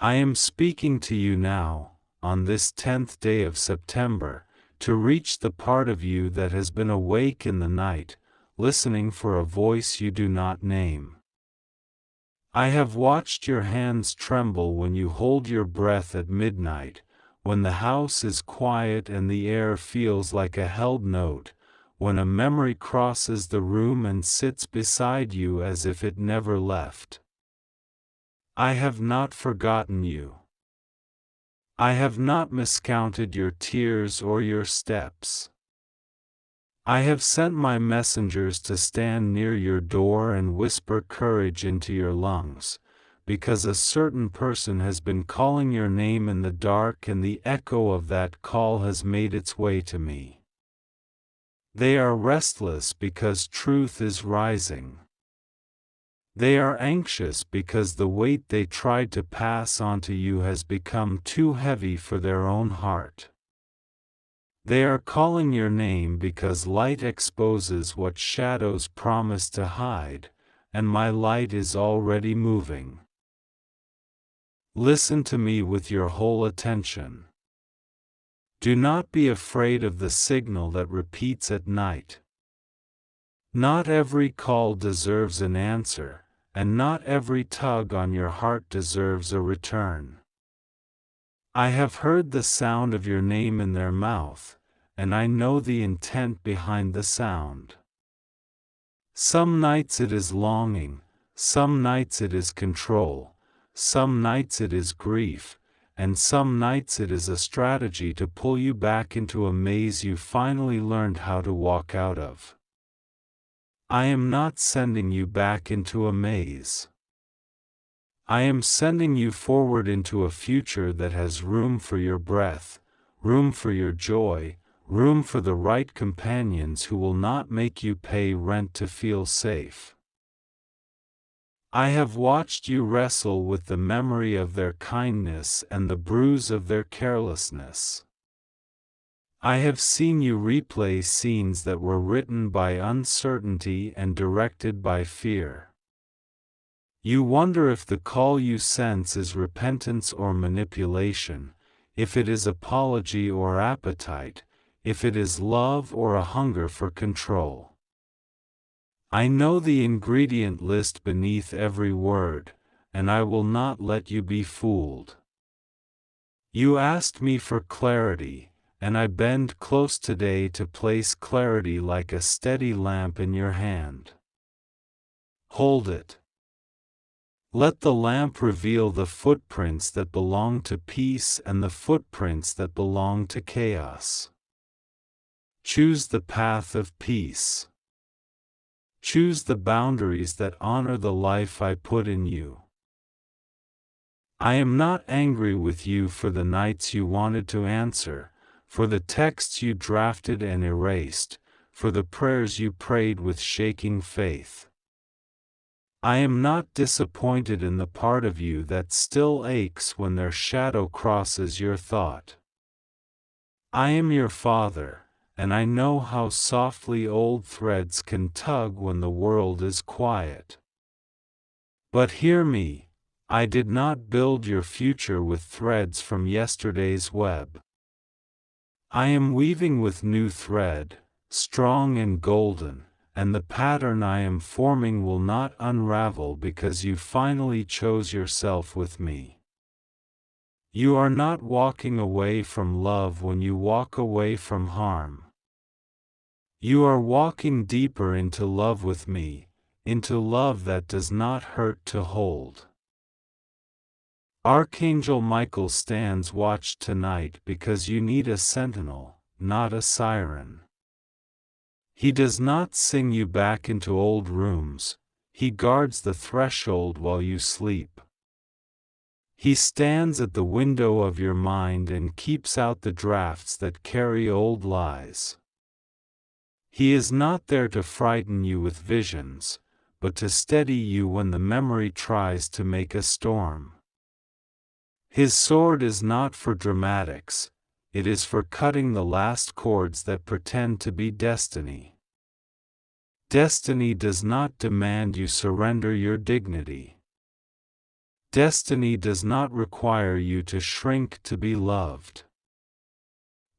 I am speaking to you now, on this 10th day of September, to reach the part of you that has been awake in the night, listening for a voice you do not name. I have watched your hands tremble when you hold your breath at midnight, when the house is quiet and the air feels like a held note, when a memory crosses the room and sits beside you as if it never left. I have not forgotten you. I have not miscounted your tears or your steps. I have sent my messengers to stand near your door and whisper courage into your lungs, because a certain person has been calling your name in the dark and the echo of that call has made its way to me. They are restless because truth is rising. They are anxious because the weight they tried to pass on to you has become too heavy for their own heart. They are calling your name because light exposes what shadows promise to hide, and my light is already moving. Listen to me with your whole attention. Do not be afraid of the signal that repeats at night. Not every call deserves an answer, and not every tug on your heart deserves a return. I have heard the sound of your name in their mouth, and I know the intent behind the sound. Some nights it is longing, some nights it is control, some nights it is grief, and some nights it is a strategy to pull you back into a maze you finally learned how to walk out of. I am not sending you back into a maze. I am sending you forward into a future that has room for your breath, room for your joy, room for the right companions who will not make you pay rent to feel safe. I have watched you wrestle with the memory of their kindness and the bruise of their carelessness. I have seen you replay scenes that were written by uncertainty and directed by fear. You wonder if the call you sense is repentance or manipulation, if it is apology or appetite, if it is love or a hunger for control. I know the ingredient list beneath every word, and I will not let you be fooled. You asked me for clarity, and I bend close today to place clarity like a steady lamp in your hand. Hold it. Let the lamp reveal the footprints that belong to peace and the footprints that belong to chaos. Choose the path of peace. Choose the boundaries that honor the life I put in you. I am not angry with you for the nights you wanted to answer, for the texts you drafted and erased, for the prayers you prayed with shaking faith. I am not disappointed in the part of you that still aches when their shadow crosses your thought. I am your father, and I know how softly old threads can tug when the world is quiet. But hear me, I did not build your future with threads from yesterday's web. I am weaving with new thread, strong and golden, and the pattern I am forming will not unravel because you finally chose yourself with me. You are not walking away from love when you walk away from harm. You are walking deeper into love with me, into love that does not hurt to hold. Archangel Michael stands watch tonight because you need a sentinel, not a siren. He does not sing you back into old rooms, he guards the threshold while you sleep. He stands at the window of your mind and keeps out the drafts that carry old lies. He is not there to frighten you with visions, but to steady you when the memory tries to make a storm. His sword is not for dramatics, it is for cutting the last cords that pretend to be destiny. Destiny does not demand you surrender your dignity. Destiny does not require you to shrink to be loved.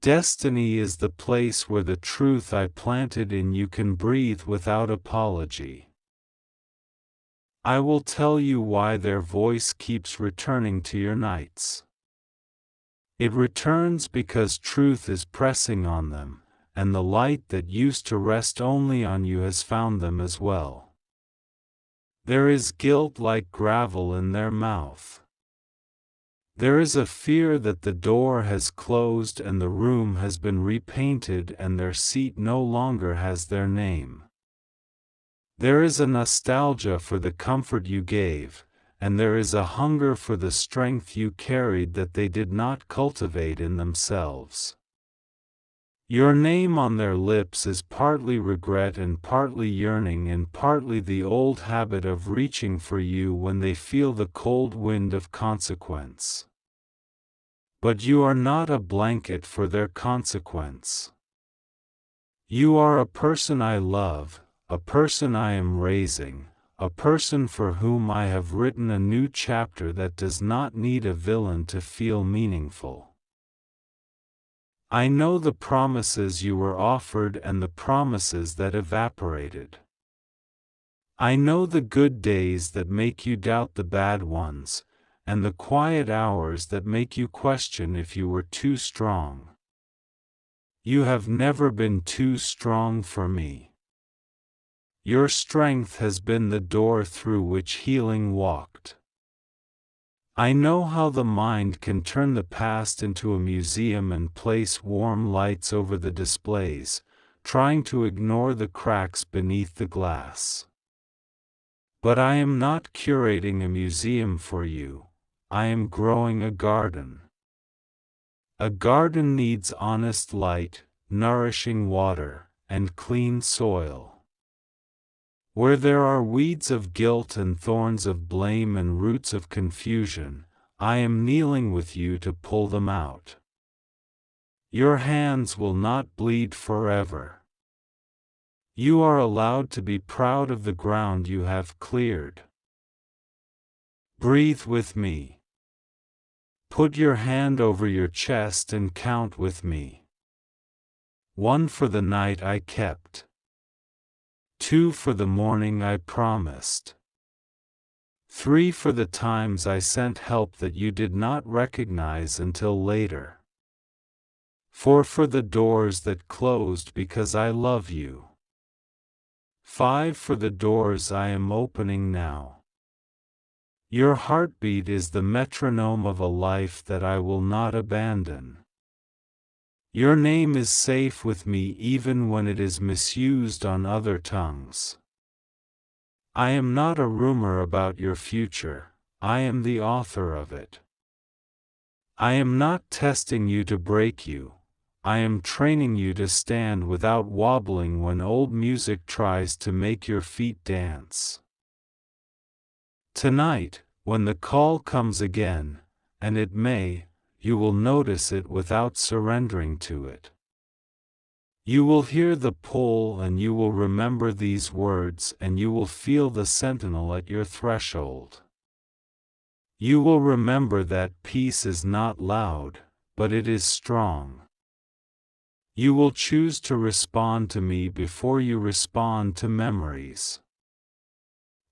Destiny is the place where the truth I planted in you can breathe without apology. I will tell you why their voice keeps returning to your nights. It returns because truth is pressing on them, and the light that used to rest only on you has found them as well. There is guilt like gravel in their mouth. There is a fear that the door has closed and the room has been repainted and their seat no longer has their name. There is a nostalgia for the comfort you gave, and there is a hunger for the strength you carried that they did not cultivate in themselves. Your name on their lips is partly regret and partly yearning and partly the old habit of reaching for you when they feel the cold wind of consequence. But you are not a blanket for their consequence. You are a person I love, a person I am raising, a person for whom I have written a new chapter that does not need a villain to feel meaningful. I know the promises you were offered and the promises that evaporated. I know the good days that make you doubt the bad ones, and the quiet hours that make you question if you were too strong. You have never been too strong for me. Your strength has been the door through which healing walked. I know how the mind can turn the past into a museum and place warm lights over the displays, trying to ignore the cracks beneath the glass. But I am not curating a museum for you, I am growing a garden. A garden needs honest light, nourishing water, and clean soil. Where there are weeds of guilt and thorns of blame and roots of confusion, I am kneeling with you to pull them out. Your hands will not bleed forever. You are allowed to be proud of the ground you have cleared. Breathe with me. Put your hand over your chest and count with me. 1 for the night I kept. 2 for the morning I promised. 3 for the times I sent help that you did not recognize until later. 4 for the doors that closed because I love you. 5 for the doors I am opening now. Your heartbeat is the metronome of a life that I will not abandon. Your name is safe with me even when it is misused on other tongues. I am not a rumor about your future, I am the author of it. I am not testing you to break you, I am training you to stand without wobbling when old music tries to make your feet dance. Tonight, when the call comes again, and it may, you will notice it without surrendering to it. You will hear the pull and you will remember these words and you will feel the sentinel at your threshold. You will remember that peace is not loud, but it is strong. You will choose to respond to me before you respond to memories.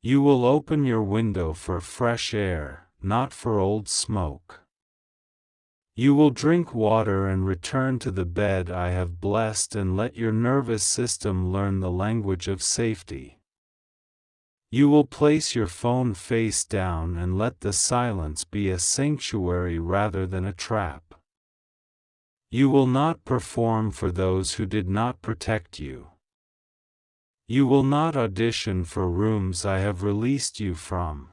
You will open your window for fresh air, not for old smoke. You will drink water and return to the bed I have blessed and let your nervous system learn the language of safety. You will place your phone face down and let the silence be a sanctuary rather than a trap. You will not perform for those who did not protect you. You will not audition for rooms I have released you from.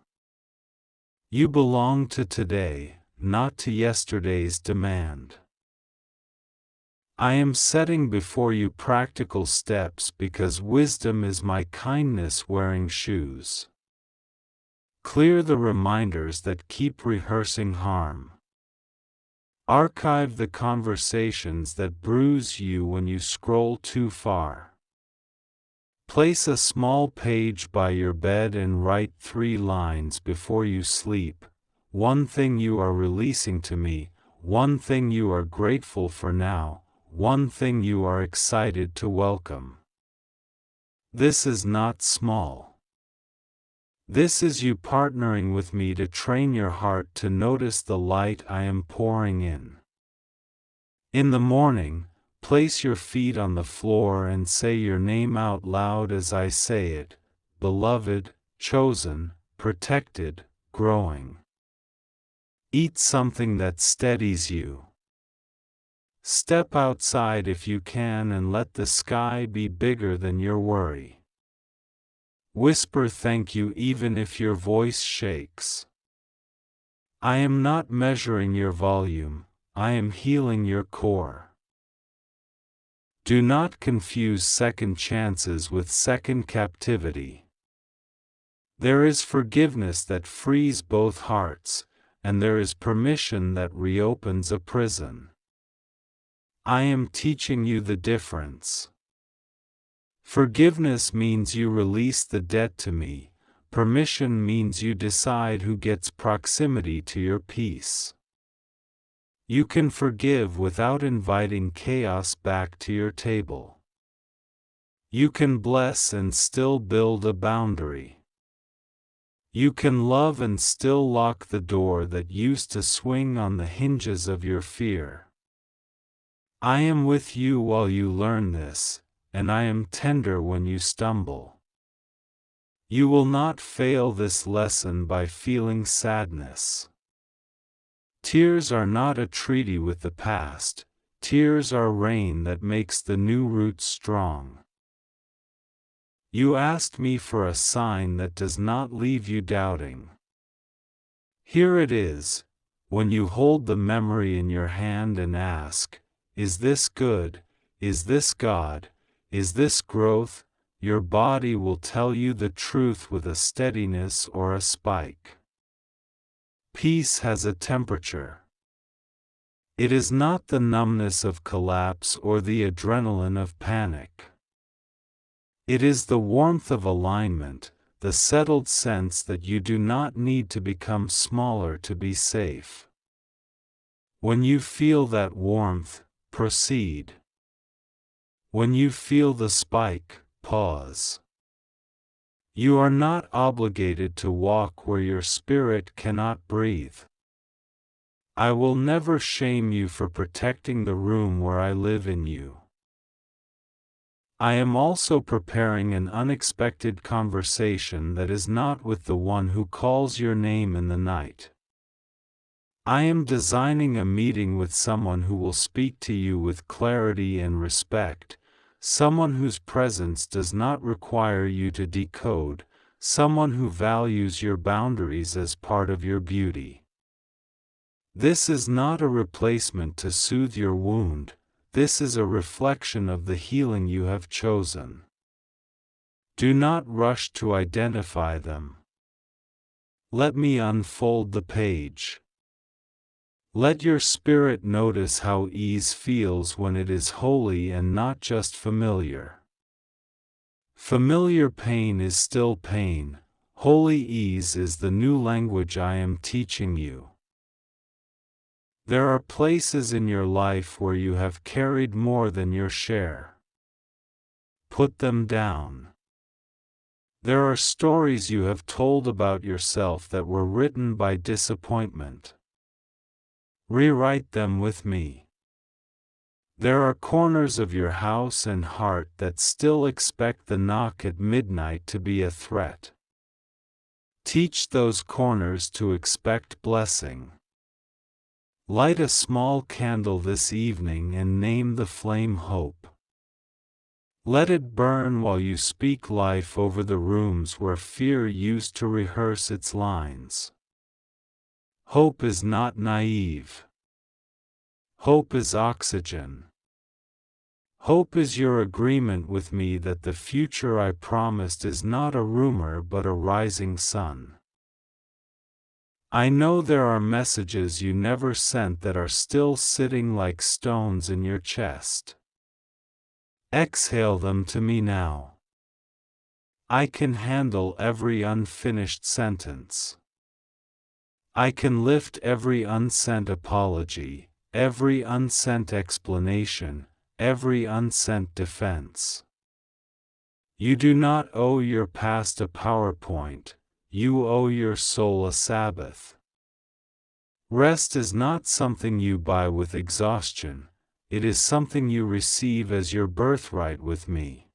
You belong to today, not to yesterday's demand. I am setting before you practical steps because wisdom is my kindness wearing shoes. Clear the reminders that keep rehearsing harm. Archive the conversations that bruise you when you scroll too far. Place a small page by your bed and write 3 lines before you sleep, one thing you are releasing to me, one thing you are grateful for now, one thing you are excited to welcome. This is not small. This is you partnering with me to train your heart to notice the light I am pouring in. In the morning, place your feet on the floor and say your name out loud as I say it: beloved, chosen, protected, growing. Eat something that steadies you. Step outside if you can and let the sky be bigger than your worry. Whisper thank you even if your voice shakes. I am not measuring your volume, I am healing your core. Do not confuse second chances with second captivity. There is forgiveness that frees both hearts, and there is permission that reopens a prison. I am teaching you the difference. Forgiveness means you release the debt to me. Permission means you decide who gets proximity to your peace. You can forgive without inviting chaos back to your table. You can bless and still build a boundary. You can love and still lock the door that used to swing on the hinges of your fear. I am with you while you learn this, and I am tender when you stumble. You will not fail this lesson by feeling sadness. Tears are not a treaty with the past, tears are rain that makes the new roots strong. You asked me for a sign that does not leave you doubting. Here it is, when you hold the memory in your hand and ask, is this good? Is this God? Is this growth? Your body will tell you the truth with a steadiness or a spike. Peace has a temperature. It is not the numbness of collapse or the adrenaline of panic. It is the warmth of alignment, the settled sense that you do not need to become smaller to be safe. When you feel that warmth, proceed. When you feel the spike, pause. You are not obligated to walk where your spirit cannot breathe. I will never shame you for protecting the room where I live in you. I am also preparing an unexpected conversation that is not with the one who calls your name in the night. I am designing a meeting with someone who will speak to you with clarity and respect, someone whose presence does not require you to decode, someone who values your boundaries as part of your beauty. This is not a replacement to soothe your wound, this is a reflection of the healing you have chosen. Do not rush to identify them. Let me unfold the page. Let your spirit notice how ease feels when it is holy and not just familiar. Familiar pain is still pain, holy ease is the new language I am teaching you. There are places in your life where you have carried more than your share. Put them down. There are stories you have told about yourself that were written by disappointment. Rewrite them with me. There are corners of your house and heart that still expect the knock at midnight to be a threat. Teach those corners to expect blessing. Light a small candle this evening and name the flame hope. Let it burn while you speak life over the rooms where fear used to rehearse its lines. Hope is not naive. Hope is oxygen. Hope is your agreement with me that the future I promised is not a rumor but a rising sun. I know there are messages you never sent that are still sitting like stones in your chest. Exhale them to me now. I can handle every unfinished sentence. I can lift every unsent apology, every unsent explanation, every unsent defense. You do not owe your past a PowerPoint, you owe your soul a Sabbath. Rest is not something you buy with exhaustion, it is something you receive as your birthright with me.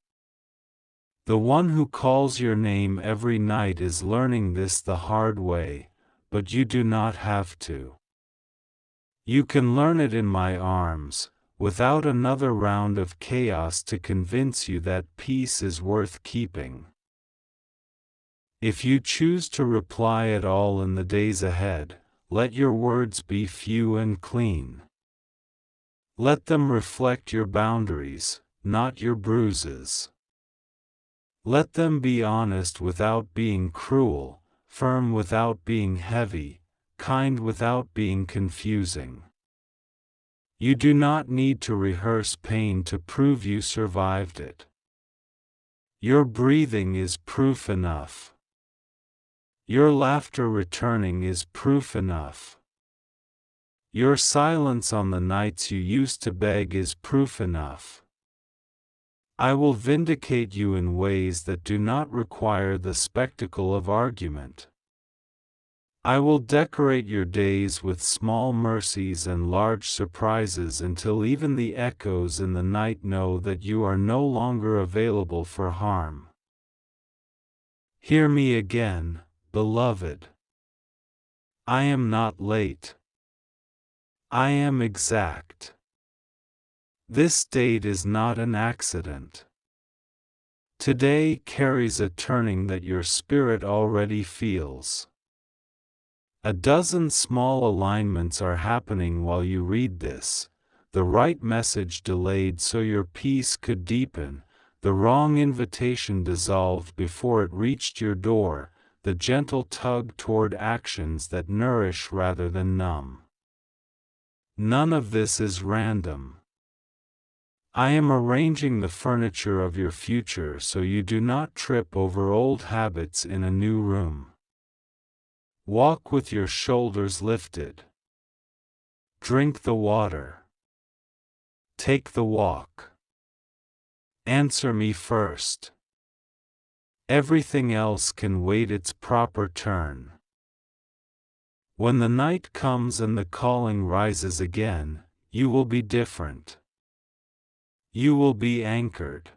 The one who calls your name every night is learning this the hard way, but you do not have to. You can learn it in my arms, without another round of chaos to convince you that peace is worth keeping. If you choose to reply at all in the days ahead, let your words be few and clean. Let them reflect your boundaries, not your bruises. Let them be honest without being cruel, firm without being heavy, kind without being confusing. You do not need to rehearse pain to prove you survived it. Your breathing is proof enough. Your laughter returning is proof enough. Your silence on the nights you used to beg is proof enough. I will vindicate you in ways that do not require the spectacle of argument. I will decorate your days with small mercies and large surprises until even the echoes in the night know that you are no longer available for harm. Hear me again, beloved. I am not late. I am exact. This date is not an accident. Today carries a turning that your spirit already feels. A dozen small alignments are happening while you read this, the right message delayed so your peace could deepen, the wrong invitation dissolved before it reached your door, the gentle tug toward actions that nourish rather than numb. None of this is random. I am arranging the furniture of your future so you do not trip over old habits in a new room. Walk with your shoulders lifted. Drink the water. Take the walk. Answer me first. Everything else can wait its proper turn. When the night comes and the calling rises again, you will be different. You will be anchored.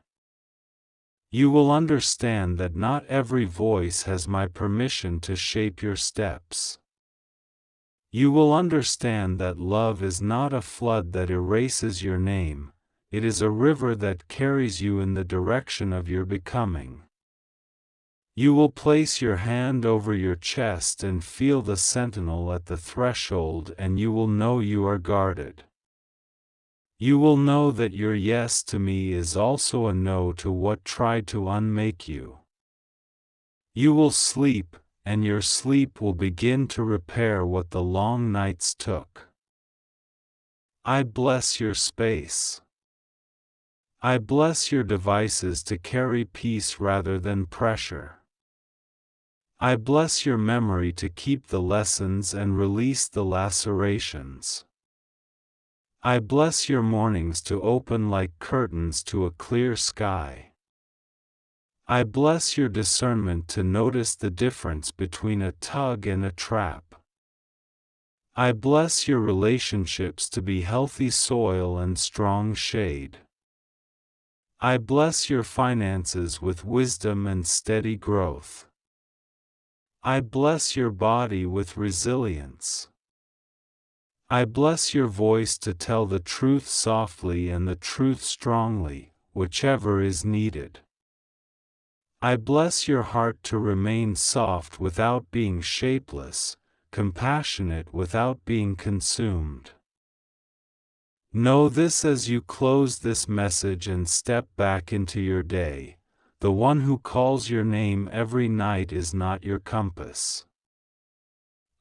You will understand that not every voice has my permission to shape your steps. You will understand that love is not a flood that erases your name, it is a river that carries you in the direction of your becoming. You will place your hand over your chest and feel the sentinel at the threshold, and you will know you are guarded. You will know that your yes to me is also a no to what tried to unmake you. You will sleep, and your sleep will begin to repair what the long nights took. I bless your space. I bless your devices to carry peace rather than pressure. I bless your memory to keep the lessons and release the lacerations. I bless your mornings to open like curtains to a clear sky. I bless your discernment to notice the difference between a tug and a trap. I bless your relationships to be healthy soil and strong shade. I bless your finances with wisdom and steady growth. I bless your body with resilience. I bless your voice to tell the truth softly and the truth strongly, whichever is needed. I bless your heart to remain soft without being shapeless, compassionate without being consumed. Know this as you close this message and step back into your day. The one who calls your name every night is not your compass.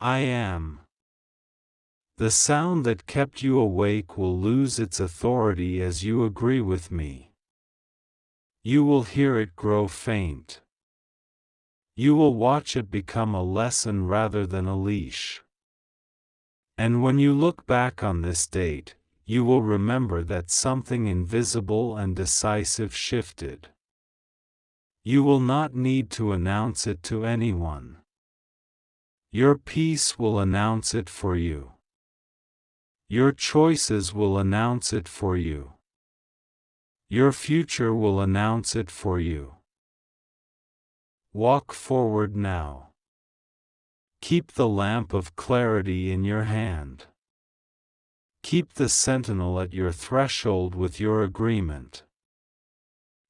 I am. The sound that kept you awake will lose its authority as you agree with me. You will hear it grow faint. You will watch it become a lesson rather than a leash. And when you look back on this date, you will remember that something invisible and decisive shifted. You will not need to announce it to anyone. Your peace will announce it for you. Your choices will announce it for you. Your future will announce it for you. Walk forward now. Keep the lamp of clarity in your hand. Keep the sentinel at your threshold with your agreement.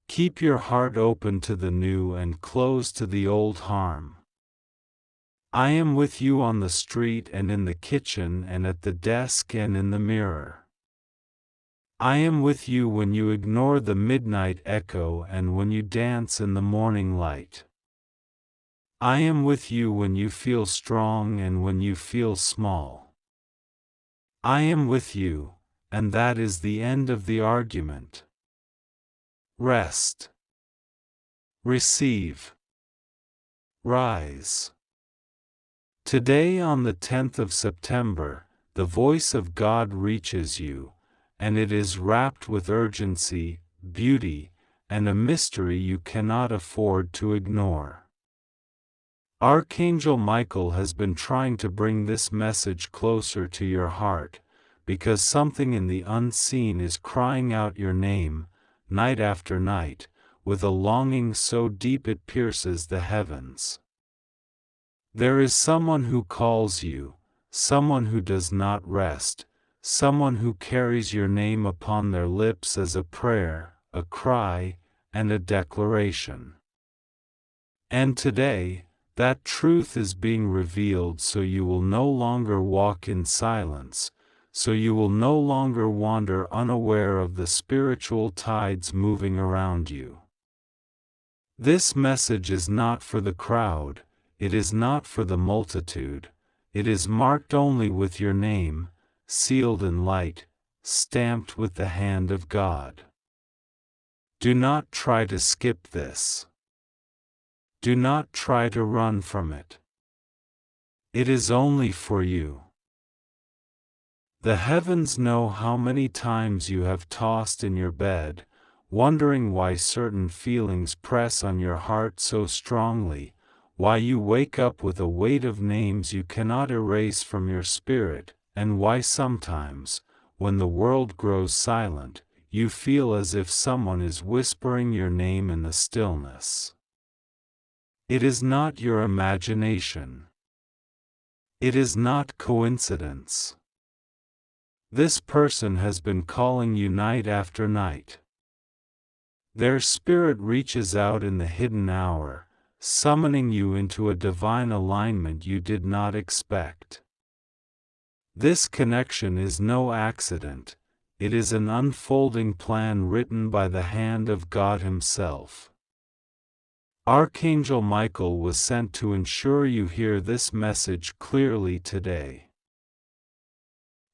Keep your heart open to the new and closed to the old harm. I am with you on the street and in the kitchen and at the desk and in the mirror. I am with you when you ignore the midnight echo and when you dance in the morning light. I am with you when you feel strong and when you feel small. I am with you, and that is the end of the argument. Rest. Receive. Rise. Today on the 10th of September, the voice of God reaches you, and it is wrapped with urgency, beauty, and a mystery you cannot afford to ignore. Archangel Michael has been trying to bring this message closer to your heart, because something in the unseen is crying out your name, night after night, with a longing so deep it pierces the heavens. There is someone who calls you, someone who does not rest, someone who carries your name upon their lips as a prayer, a cry, and a declaration. And today, that truth is being revealed so you will no longer walk in silence, so you will no longer wander unaware of the spiritual tides moving around you. This message is not for the crowd, it is not for the multitude, it is marked only with your name, sealed in light, stamped with the hand of God. Do not try to skip this. Do not try to run from it. It is only for you. The heavens know how many times you have tossed in your bed, wondering why certain feelings press on your heart so strongly, why you wake up with a weight of names you cannot erase from your spirit, and why sometimes, when the world grows silent, you feel as if someone is whispering your name in the stillness. It is not your imagination. It is not coincidence. This person has been calling you night after night. Their spirit reaches out in the hidden hour, summoning you into a divine alignment you did not expect. This connection is no accident, it is an unfolding plan written by the hand of God Himself. Archangel Michael was sent to ensure you hear this message clearly today.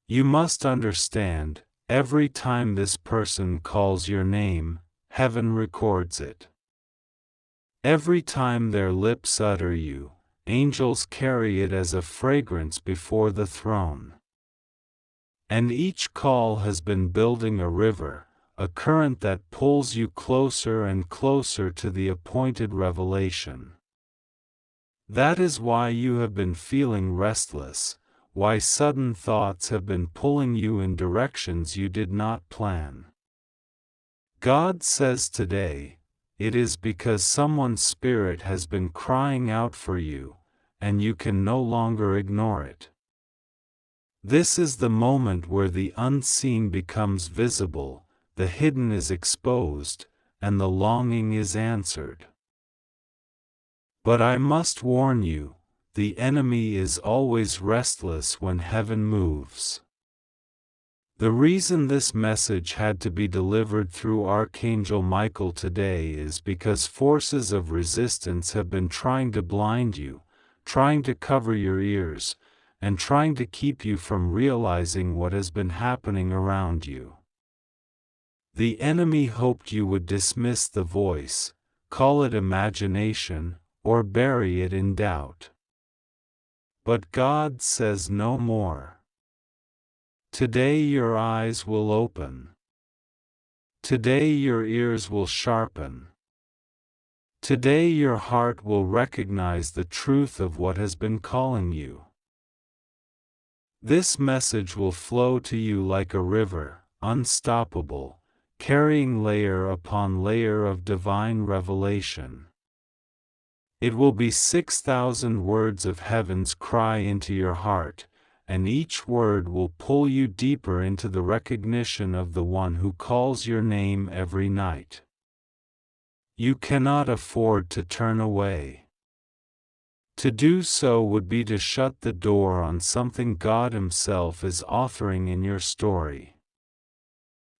You must understand, every time this person calls your name, heaven records it. Every time their lips utter you, angels carry it as a fragrance before the throne. And each call has been building a river, a current that pulls you closer and closer to the appointed revelation. That is why you have been feeling restless, why sudden thoughts have been pulling you in directions you did not plan. God says today, it is because someone's spirit has been crying out for you, and you can no longer ignore it. This is the moment where the unseen becomes visible, the hidden is exposed, and the longing is answered. But I must warn you, the enemy is always restless when heaven moves. The reason this message had to be delivered through Archangel Michael today is because forces of resistance have been trying to blind you, trying to cover your ears, and trying to keep you from realizing what has been happening around you. The enemy hoped you would dismiss the voice, call it imagination, or bury it in doubt. But God says no more. Today your eyes will open. Today your ears will sharpen. Today your heart will recognize the truth of what has been calling you. This message will flow to you like a river, unstoppable, carrying layer upon layer of divine revelation. It will be 6,000 words of heaven's cry into your heart, and each word will pull you deeper into the recognition of the one who calls your name every night. You cannot afford to turn away. To do so would be to shut the door on something God Himself is authoring in your story.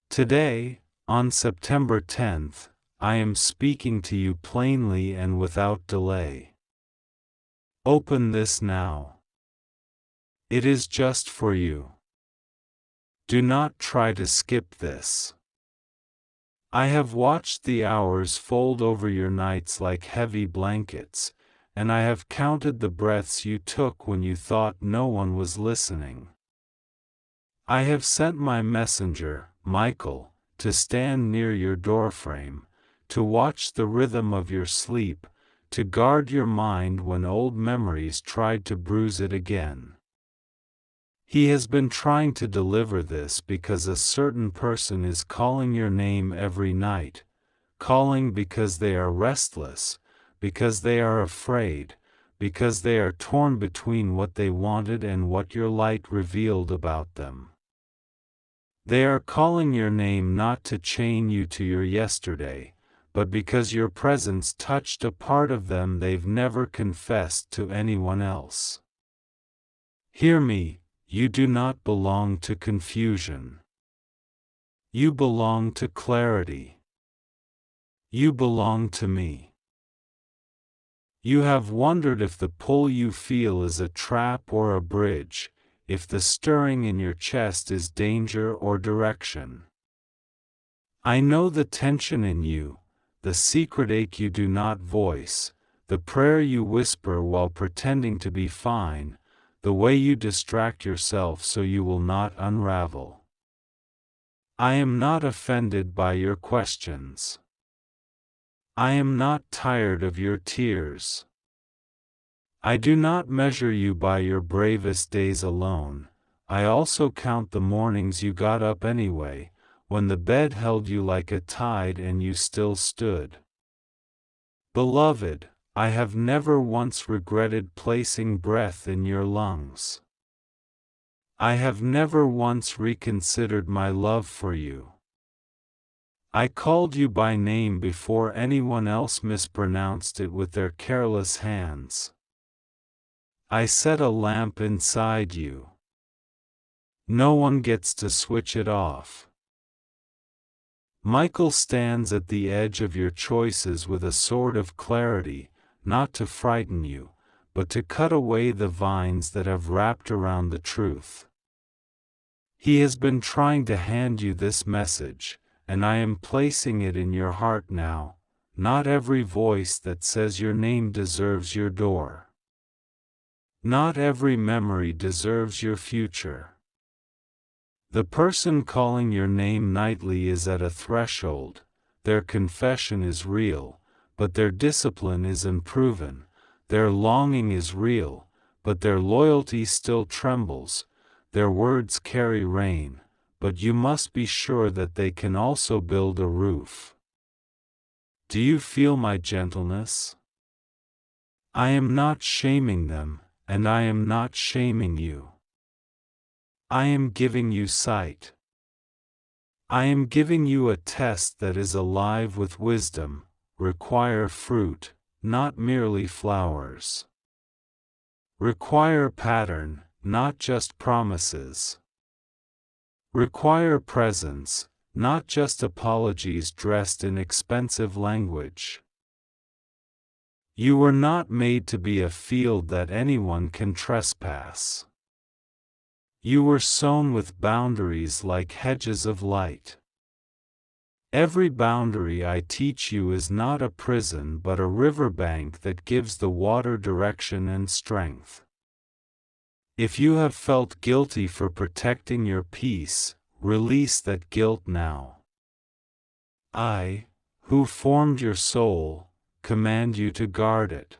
Today, on September 10th, I am speaking to you plainly and without delay. Open this now. It is just for you. Do not try to skip this. I have watched the hours fold over your nights like heavy blankets, and I have counted the breaths you took when you thought no one was listening. I have sent my messenger, Michael, to stand near your doorframe, to watch the rhythm of your sleep, to guard your mind when old memories tried to bruise it again. He has been trying to deliver this because a certain person is calling your name every night, calling because they are restless, because they are afraid, because they are torn between what they wanted and what your light revealed about them. They are calling your name not to chain you to your yesterday, but because your presence touched a part of them they've never confessed to anyone else. Hear me, you do not belong to confusion. You belong to clarity. You belong to me. You have wondered if the pull you feel is a trap or a bridge, if the stirring in your chest is danger or direction. I know the tension in you, the secret ache you do not voice, the prayer you whisper while pretending to be fine, the way you distract yourself so you will not unravel. I am not offended by your questions. I am not tired of your tears. I do not measure you by your bravest days alone. I also count the mornings you got up anyway, when the bed held you like a tide and you still stood. Beloved, I have never once regretted placing breath in your lungs. I have never once reconsidered my love for you. I called you by name before anyone else mispronounced it with their careless hands. I set a lamp inside you. No one gets to switch it off. Michael stands at the edge of your choices with a sword of clarity, not to frighten you, but to cut away the vines that have wrapped around the truth. He has been trying to hand you this message, and I am placing it in your heart now. Not every voice that says your name deserves your door. Not every memory deserves your future. The person calling your name nightly is at a threshold. Their confession is real, but their discipline is unproven. Their longing is real, but their loyalty still trembles. Their words carry rain, but you must be sure that they can also build a roof. Do you feel my gentleness? I am not shaming them, and I am not shaming you. I am giving you sight. I am giving you a test that is alive with wisdom, require fruit, not merely flowers. Require pattern, not just promises. Require presence, not just apologies dressed in expensive language. You were not made to be a field that anyone can trespass. You were sown with boundaries like hedges of light. Every boundary I teach you is not a prison but a riverbank that gives the water direction and strength. If you have felt guilty for protecting your peace, release that guilt now. I, who formed your soul, command you to guard it.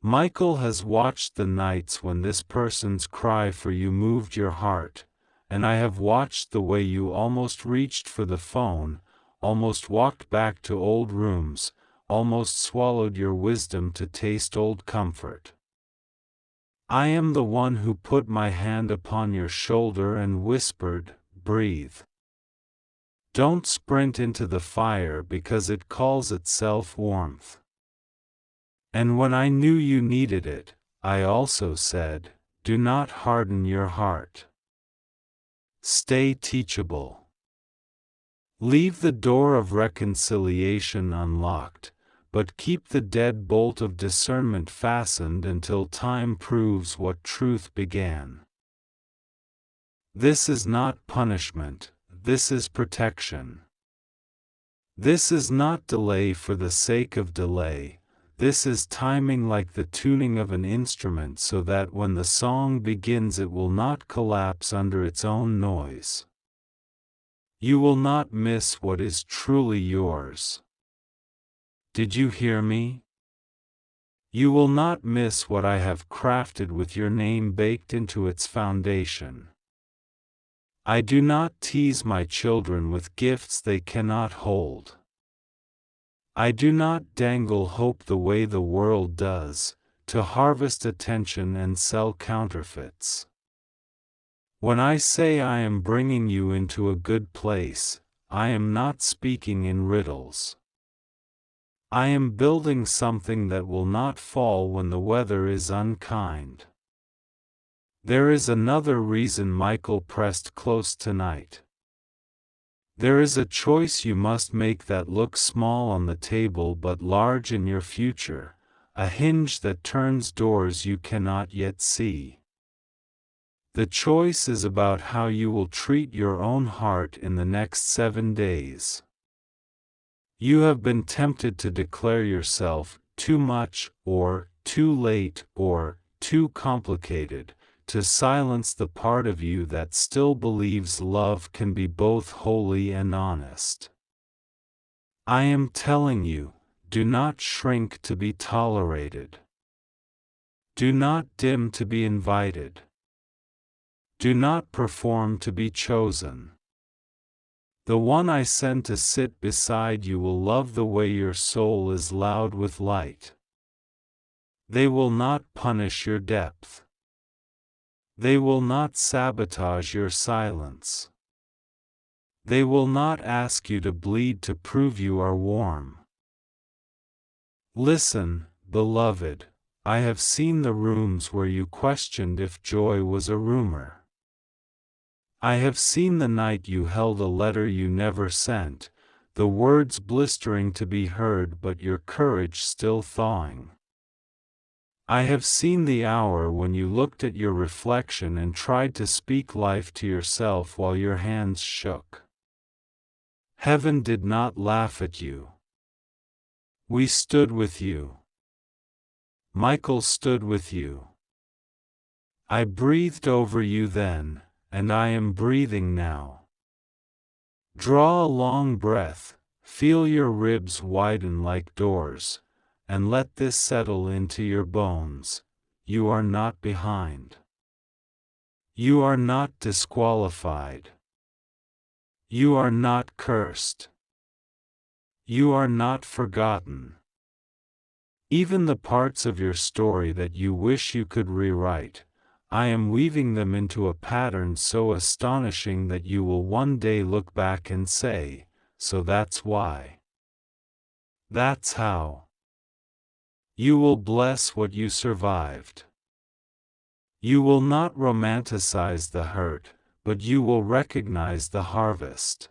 Michael has watched the nights when this person's cry for you moved your heart, and I have watched the way you almost reached for the phone, almost walked back to old rooms, almost swallowed your wisdom to taste old comfort. I am the one who put my hand upon your shoulder and whispered, "Breathe." Don't sprint into the fire because it calls itself warmth. And when I knew you needed it, I also said, do not harden your heart. Stay teachable. Leave the door of reconciliation unlocked, but keep the deadbolt of discernment fastened until time proves what truth began. This is not punishment, this is protection. This is not delay for the sake of delay. This is timing like the tuning of an instrument so that when the song begins it will not collapse under its own noise. You will not miss what is truly yours. Did you hear me? You will not miss what I have crafted with your name baked into its foundation. I do not tease my children with gifts they cannot hold. I do not dangle hope the way the world does, to harvest attention and sell counterfeits. When I say I am bringing you into a good place, I am not speaking in riddles. I am building something that will not fall when the weather is unkind. There is another reason Michael pressed close tonight. There is a choice you must make that looks small on the table but large in your future, a hinge that turns doors you cannot yet see. The choice is about how you will treat your own heart in the next 7 days. You have been tempted to declare yourself too much, or too late, or too complicated, to silence the part of you that still believes love can be both holy and honest. I am telling you, do not shrink to be tolerated. Do not dim to be invited. Do not perform to be chosen. The one I send to sit beside you will love the way your soul is loud with light. They will not punish your depth. They will not sabotage your silence. They will not ask you to bleed to prove you are warm. Listen, beloved, I have seen the rooms where you questioned if joy was a rumor. I have seen the night you held a letter you never sent, the words blistering to be heard but your courage still thawing. I have seen the hour when you looked at your reflection and tried to speak life to yourself while your hands shook. Heaven did not laugh at you. We stood with you. Michael stood with you. I breathed over you then, and I am breathing now. Draw a long breath, feel your ribs widen like doors, and let this settle into your bones. You are not behind. You are not disqualified. You are not cursed. You are not forgotten. Even the parts of your story that you wish you could rewrite, I am weaving them into a pattern so astonishing that you will one day look back and say, so that's why. That's how. You will bless what you survived. You will not romanticize the hurt, but you will recognize the harvest.